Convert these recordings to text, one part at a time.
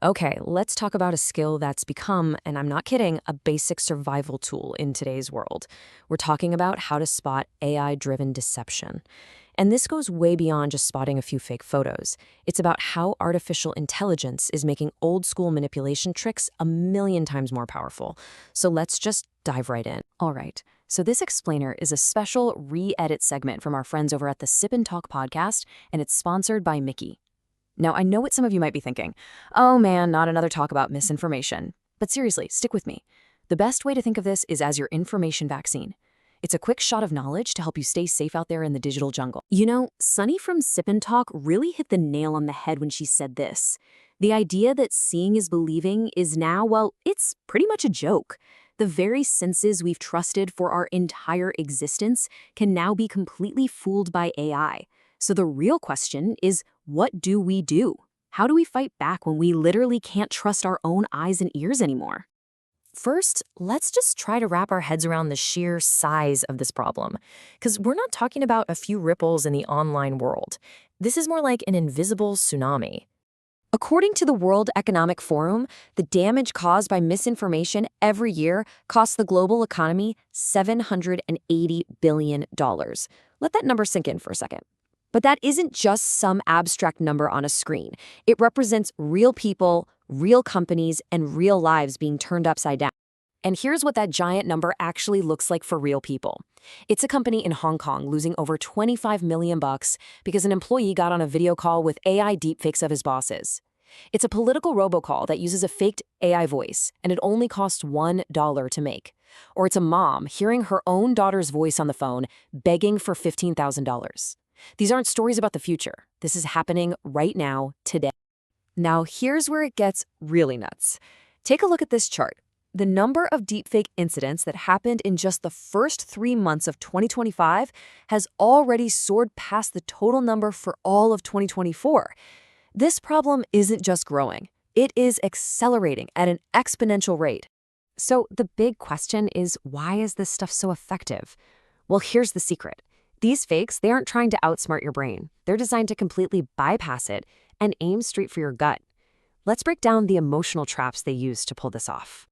Okay, let's talk about a skill that's become, and I'm not kidding, a basic survival tool in today's world. We're talking about how to spot AI-driven deception. And this goes way beyond just spotting a few fake photos. It's about how artificial intelligence is making old-school manipulation tricks a million times more powerful. So let's just dive right in. All right, so this explainer is a special re-edit segment from our friends over at the Sip&Talk podcast, and it's sponsored by Micky. Now, I know what some of you might be thinking. Oh man, not another talk about misinformation. But seriously, stick with me. The best way to think of this is as your information vaccine. It's a quick shot of knowledge to help you stay safe out there in the digital jungle. You know, Sunny from Sip&Talk really hit the nail on the head when she said this. The idea that seeing is believing is now, well, it's pretty much a joke. The very senses we've trusted for our entire existence can now be completely fooled by AI. So the real question is, what do we do? How do we fight back when we literally can't trust our own eyes and ears anymore? First, let's just try to wrap our heads around the sheer size of this problem. Because we're not talking about a few ripples in the online world. This is more like an invisible tsunami. According to the World Economic Forum, the damage caused by misinformation every year costs the global economy $780 billion. Let that number sink in for a second. But that isn't just some abstract number on a screen. It represents real people, real companies, and real lives being turned upside down. And here's what that giant number actually looks like for real people. It's a company in Hong Kong losing over $25 million because an employee got on a video call with AI deepfakes of his bosses. It's a political robocall that uses a faked AI voice, and it only costs $1 to make. Or it's a mom hearing her own daughter's voice on the phone, begging for $15,000. These aren't stories about the future. This is happening right now, today. Now, here's where it gets really nuts. Take a look at this chart. The number of deepfake incidents that happened in just the first 3 months of 2025 has already soared past the total number for all of 2024. This problem isn't just growing. It is accelerating at an exponential rate. So the big question is, why is this stuff so effective? Well, here's the secret. These fakes, they aren't trying to outsmart your brain. They're designed to completely bypass it and aim straight for your gut. Let's break down the emotional traps they use to pull this off.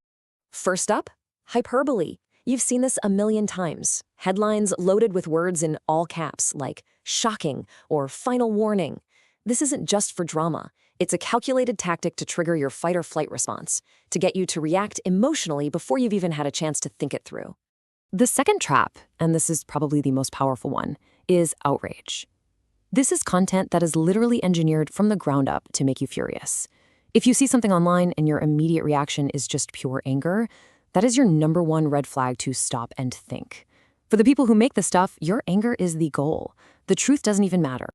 First up, hyperbole. You've seen this a million times. Headlines loaded with words in all caps like shocking or final warning. This isn't just for drama. It's a calculated tactic to trigger your fight or flight response, to get you to react emotionally before you've even had a chance to think it through. The second trap, and this is probably the most powerful one, is outrage. This is content that is literally engineered from the ground up to make you furious. If you see something online and your immediate reaction is just pure anger, that is your number one red flag to stop and think. For the people who make this stuff, your anger is the goal. The truth doesn't even matter.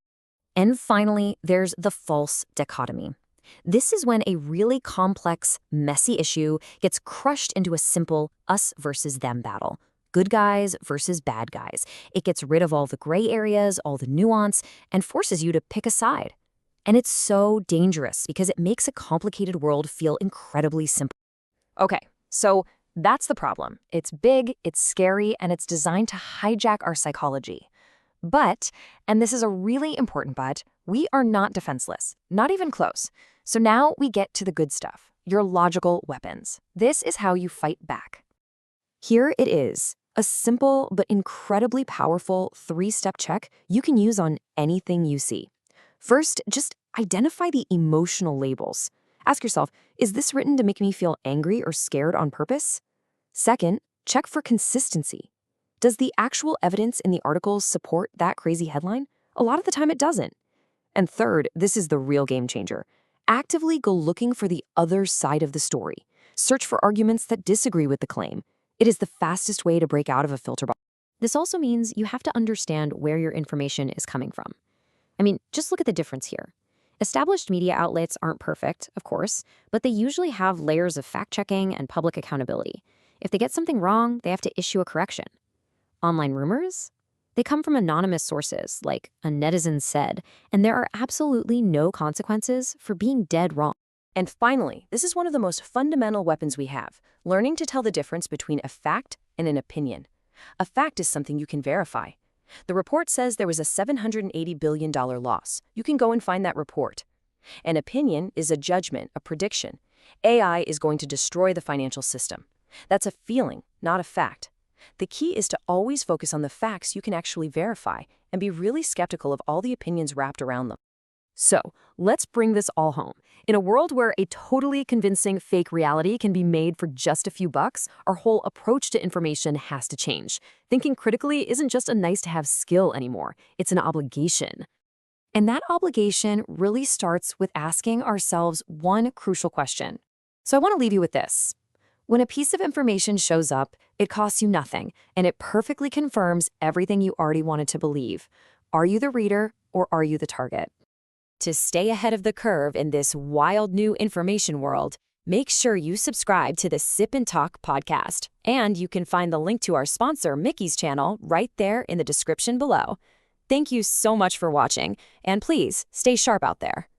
And finally, there's the false dichotomy. This is when a really complex, messy issue gets crushed into a simple us versus them battle. Good guys versus bad guys. It gets rid of all the gray areas, all the nuance, and forces you to pick a side. And it's so dangerous because it makes a complicated world feel incredibly simple. Okay, so that's the problem. It's big, it's scary, and it's designed to hijack our psychology. But, and this is a really important but, we are not defenseless, not even close. So now we get to the good stuff, your logical weapons. This is how you fight back. Here it is. A simple but incredibly powerful 3-step check you can use on anything you see. First, just identify the emotional labels. Ask yourself, is this written to make me feel angry or scared on purpose? Second, check for consistency. Does the actual evidence in the articles support that crazy headline? A lot of the time it doesn't. And third, this is the real game changer. Actively go looking for the other side of the story. Search for arguments that disagree with the claim. It is the fastest way to break out of a filter box. This also means you have to understand where your information is coming from. I mean, just look at the difference here. Established media outlets aren't perfect, of course, but they usually have layers of fact-checking and public accountability. If they get something wrong, they have to issue a correction. Online rumors? They come from anonymous sources, like a netizen said, and there are absolutely no consequences for being dead wrong. And finally, this is one of the most fundamental weapons we have, learning to tell the difference between a fact and an opinion. A fact is something you can verify. The report says there was a $780 billion loss. You can go and find that report. An opinion is a judgment, a prediction. AI is going to destroy the financial system. That's a feeling, not a fact. The key is to always focus on the facts you can actually verify and be really skeptical of all the opinions wrapped around them. So, let's bring this all home. In a world where a totally convincing fake reality can be made for just a few bucks, our whole approach to information has to change. Thinking critically isn't just a nice-to-have skill anymore. It's an obligation. And that obligation really starts with asking ourselves one crucial question. So I want to leave you with this. When a piece of information shows up, it costs you nothing, and it perfectly confirms everything you already wanted to believe. Are you the reader, or are you the target? To stay ahead of the curve in this wild new information world, make sure you subscribe to the Sip&Talk podcast. And you can find the link to our sponsor, Micky's channel, right there in the description below. Thank you so much for watching, and please stay sharp out there.